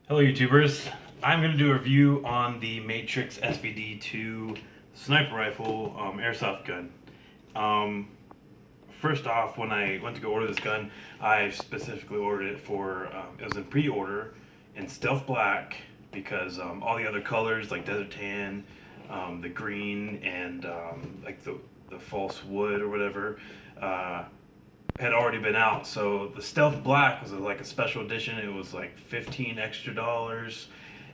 Hello YouTubers, I'm going to do a review on the Matrix SVD sniper rifle airsoft gun. Um, First off, when I went to go order this gun, I specifically ordered it for, it was in pre-order in stealth black because all the other colors like desert tan, the green, and like the false wood or whatever, uh, had already been out. So the stealth black was like a special edition. It was like 15 extra dollars,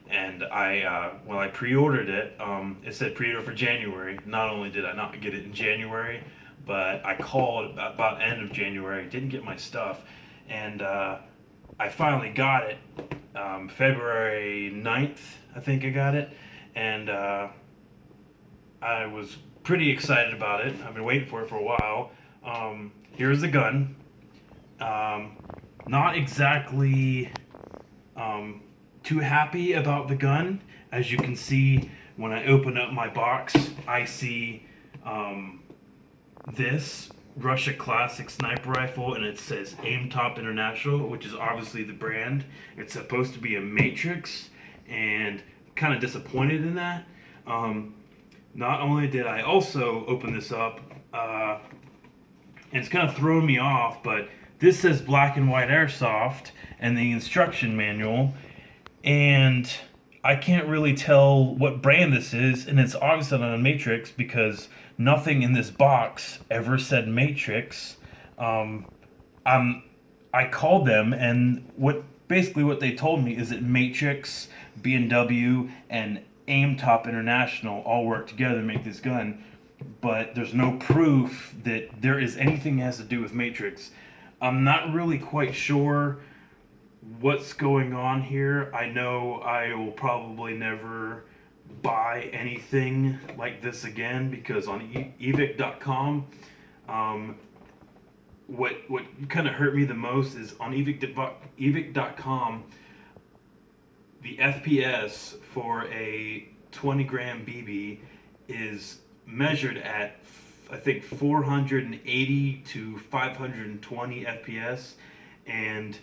and when I pre-ordered it, it said pre-order for January. Not only did I not get it in January, but I called about end of January, didn't get my stuff, and I finally got it February 9th, I think I got it, and I was pretty excited about it. I've been waiting for it for a while. Here's the gun. Um, Not exactly too happy about the gun. As you can see, when I open up my box, I see this Russia Classic sniper rifle, and it says Aim Top International, which is obviously the brand. It's supposed to be a Matrix, and kind of disappointed in that. Um, Not only did I also open this up, and it's kind of thrown me off, but this says black and white airsoft and the instruction manual, and I can't really tell what brand this is, and it's obviously not a Matrix because nothing in this box ever said Matrix. I'm I called them, and what they told me is that Matrix, B&W, and Aim Top International all work together to make this gun, but there's no proof that there is anything that has to do with Matrix. I'm not really quite sure what's going on here. I know I will probably never buy anything like this again because on evic.com, what kind of hurt me the most is on evic.com, the FPS for a 20 gram BB is measured at, I think, 480 to 520 FPS, and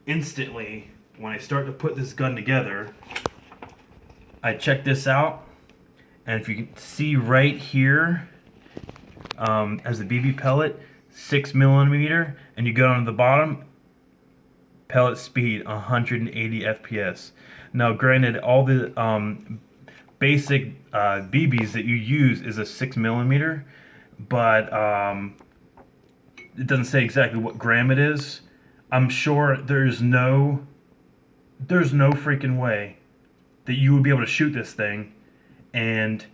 instantly when I start to put this gun together, I check this out, and if you can see right here, as the BB pellet, 6 millimeter, and you go down to the bottom, pellet speed 180 FPS. Now, granted, all the basic BBs that you use is a 6 millimeter, but it doesn't say exactly what gram it is. I'm sure there's no freaking way that you would be able to shoot this thing and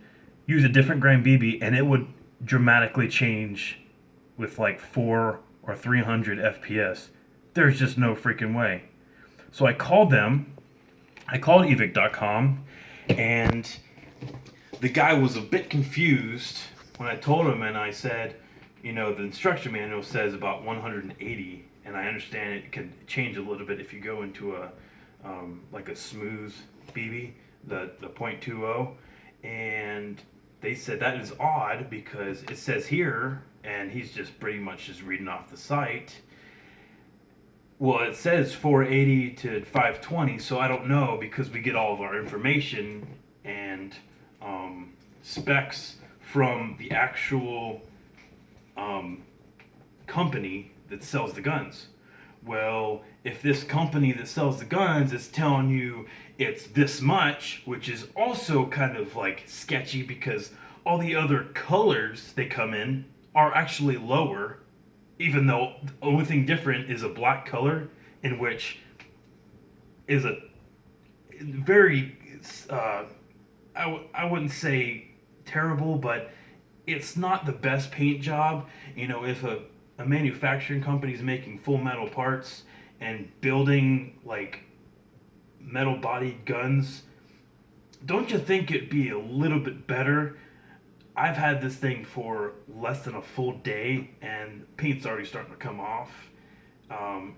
use a different gram BB and it would dramatically change with like 4 or 300 FPS. There's just no freaking way. So I called them. I called evic.com, and the guy was a bit confused when I told him, and I said, the instruction manual says about 180, and I understand it can change a little bit if you go into a like a smooth BB, the .20, and they said that is odd because it says here, and he's just pretty much just reading off the site. Well, it says 480 to 520, so I don't know because we get all of our information and specs from the actual company that sells the guns. Well, if this company that sells the guns is telling you it's this much, which is also kind of like sketchy because all the other colors they come in are actually lower, even though the only thing different is a black color, in which is a very, I wouldn't say terrible, but it's not the best paint job. If a manufacturing company is making full metal parts and building like metal bodied guns, don't you think it'd be a little bit better? I've had this thing for less than a full day, and paint's already starting to come off.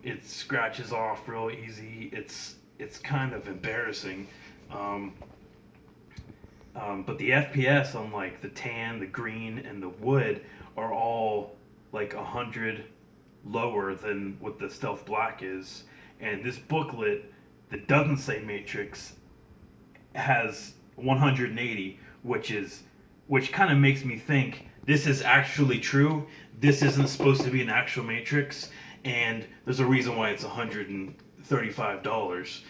It scratches off real easy. It's kind of embarrassing. But the FPS on like the tan, the green, and the wood are all like 100 lower than what the stealth black is. And this booklet that doesn't say matrix has 180, which kind of makes me think this is actually true. This isn't supposed to be an actual matrix, and there's a reason why it's $135.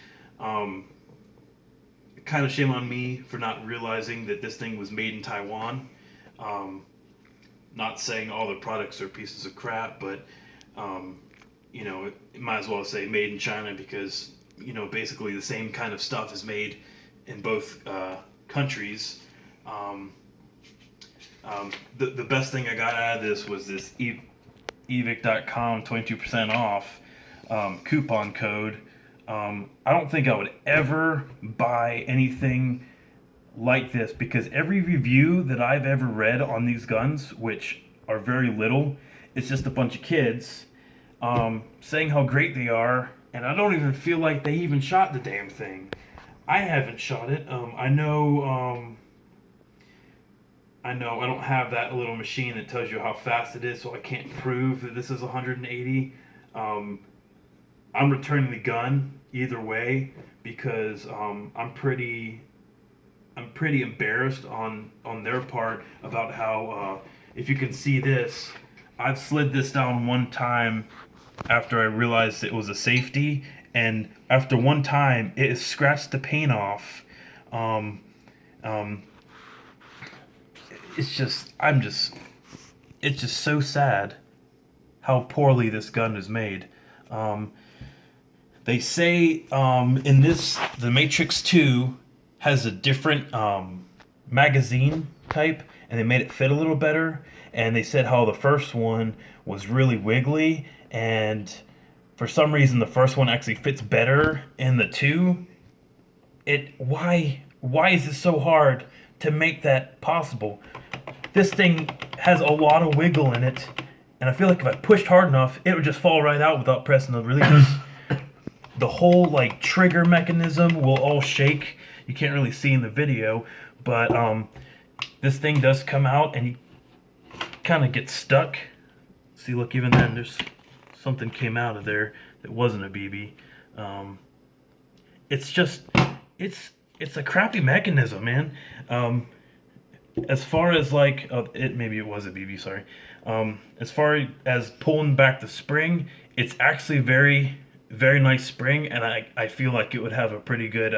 Kind of shame on me for not realizing that this thing was made in Taiwan. Not saying all the products are pieces of crap, but it might as well say made in China, because basically the same kind of stuff is made in both countries. The best thing I got out of this was this evic.com 22% off coupon code. I don't think I would ever buy anything like this, because every review that I've ever read on these guns, which are very little, it's just a bunch of kids saying how great they are, and I don't even feel like they even shot the damn thing. I haven't shot it. I know I don't have that little machine that tells you how fast it is, so I can't prove that this is 180. I'm returning the gun either way, because I'm pretty embarrassed on their part about how, if you can see this, I've slid this down one time after I realized it was a safety, and after one time it has scratched the paint off. It's just so sad how poorly this gun is made. They say in this, the Matrix 2 has a different magazine type, and they made it fit a little better. And they said how the first one was really wiggly, and for some reason the first one actually fits better in the 2. Why is it so hard to make that possible? This thing has a lot of wiggle in it, and I feel like if I pushed hard enough, it would just fall right out without pressing the release. The whole trigger mechanism will all shake. You can't really see in the video, but this thing does come out and you kind of get stuck. See, look, even then there's something came out of there that wasn't a BB. It's a crappy mechanism, man. As far as maybe it was a BB, sorry. As far as pulling back the spring, it's actually very, very nice spring, and I feel like it would have a pretty good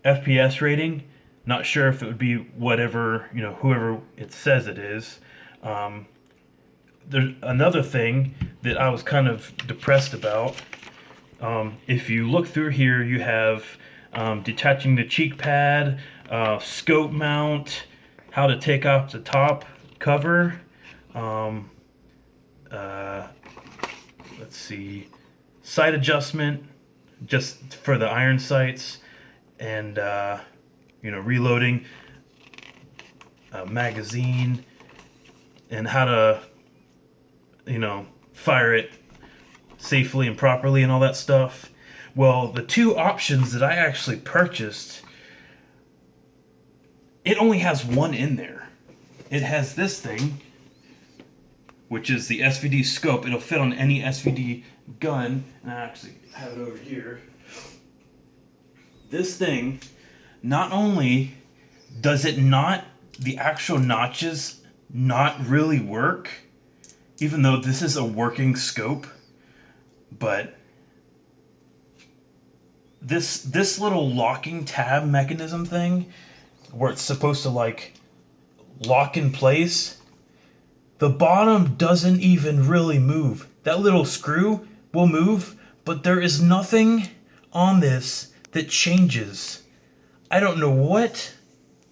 FPS rating. Not sure if it would be whatever, whoever it says it is. There's another thing that I was kind of depressed about. If you look through here, you have detaching the cheek pad, scope mount, how to take off the top cover, let's see, sight adjustment just for the iron sights, and reloading, magazine, and how to fire it safely and properly and all that stuff. Well, the 2 options that I actually purchased, it only has one in there. It has this thing, which is the SVD scope. It'll fit on any SVD gun, and I actually have it over here. This thing, not only does it not, the actual notches not really work, even though this is a working scope, but this little locking tab mechanism thing, where it's supposed to lock in place, the bottom doesn't even really move. That little screw will move, but there is nothing on this that changes. I don't know what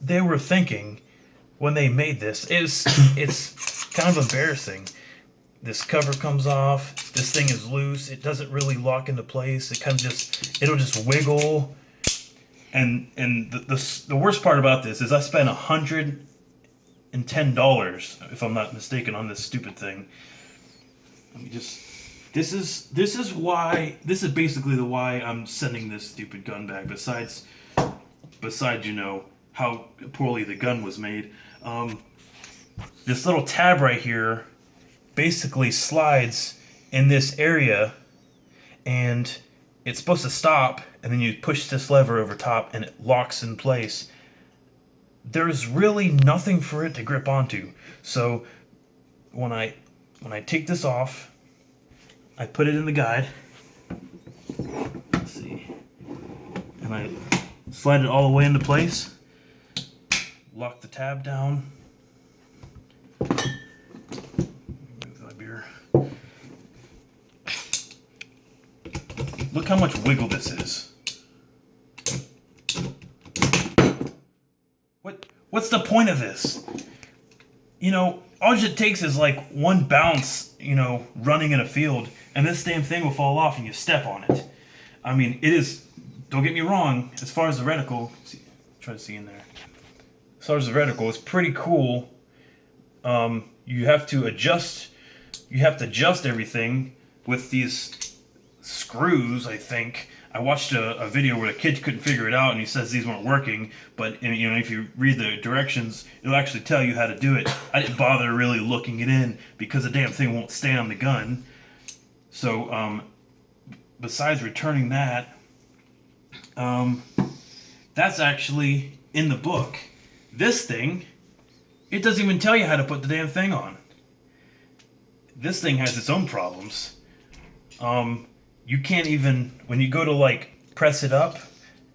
they were thinking when they made this. It's kind of embarrassing. This cover comes off. This thing is loose. It doesn't really lock into place. It kind of it'll just wiggle. And the worst part about this is I spent $110, if I'm not mistaken, on this stupid thing. Let me just. This is basically the why I'm sending this stupid gun back. Besides how poorly the gun was made. This little tab right here basically slides in this area and it's supposed to stop, and then you push this lever over top and it locks in place. There's really nothing for it to grip onto. So when I take this off, I put it in the guide. Let's see. And I slide it all the way into place. Lock the tab down. Move my beer. Look how much wiggle this is. What's the point of this? You know, all it takes is like one bounce, you know, running in a field, and this damn thing will fall off and you step on it. I mean, it is, don't get me wrong, as far as the reticle, try to see in there. As far as the reticle, it's pretty cool. You have to adjust everything with these screws, I think. I watched a video where the kid couldn't figure it out, and he says these weren't working. But you know, if you read the directions, it'll actually tell you how to do it. I didn't bother really looking it in because the damn thing won't stay on the gun. So, besides returning that, that's actually in the book. This thing, it doesn't even tell you how to put the damn thing on. This thing has its own problems. You can't even, when you go to like press it up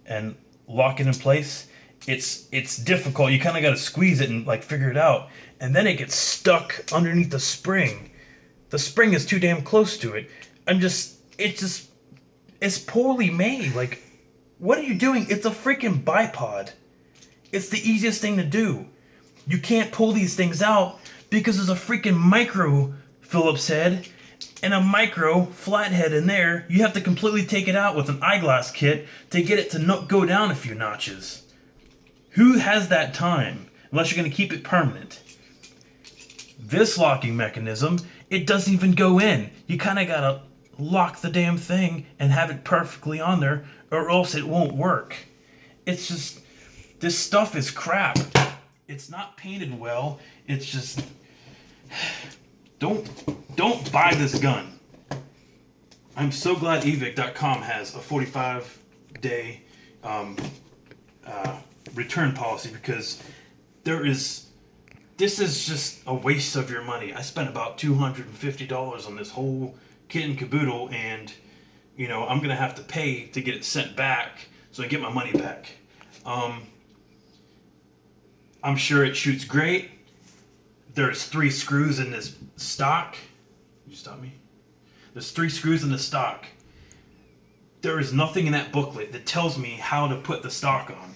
and lock it in place, it's difficult. You kind of got to squeeze it and like figure it out. And then it gets stuck underneath the spring. The spring is too damn close to it. It's poorly made. Like, what are you doing? It's a freaking bipod. It's the easiest thing to do. You can't pull these things out because there's a freaking micro Phillips head and a micro flathead in there. You have to completely take it out with an eyeglass kit to get it to go down a few notches. Who has that time? Unless you're going to keep it permanent. This locking mechanism, it doesn't even go in. You kind of got to lock the damn thing and have it perfectly on there, or else it won't work. It's just, this stuff is crap. It's not painted well. It's just, don't buy this gun. I'm so glad evic.com has a 45-day return policy, because this is just a waste of your money. I spent about $250 on this whole kit and caboodle, and you know, I'm gonna have to pay to get it sent back so I get my money back. I'm sure it shoots great. There's 3 screws in this stock. Did you stop me? There's 3 screws in the stock. There is nothing in that booklet that tells me how to put the stock on.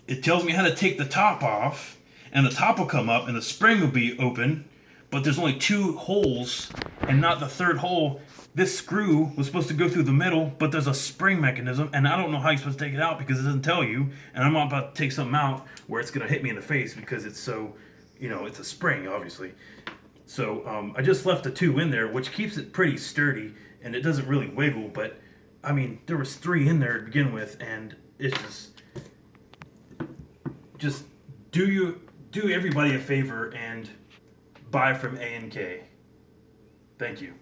It tells me how to take the top off, and the top will come up and the spring will be open, but there's only 2 holes and not the 3rd hole. This screw was supposed to go through the middle, but there's a spring mechanism, and I don't know how you're supposed to take it out because it doesn't tell you, and I'm not about to take something out where it's going to hit me in the face because it's so, you know, it's a spring, obviously. So I just left the 2 in there, which keeps it pretty sturdy, and it doesn't really wiggle, but, I mean, there was 3 in there to begin with, and it's just do everybody a favor and buy from A&K. Thank you.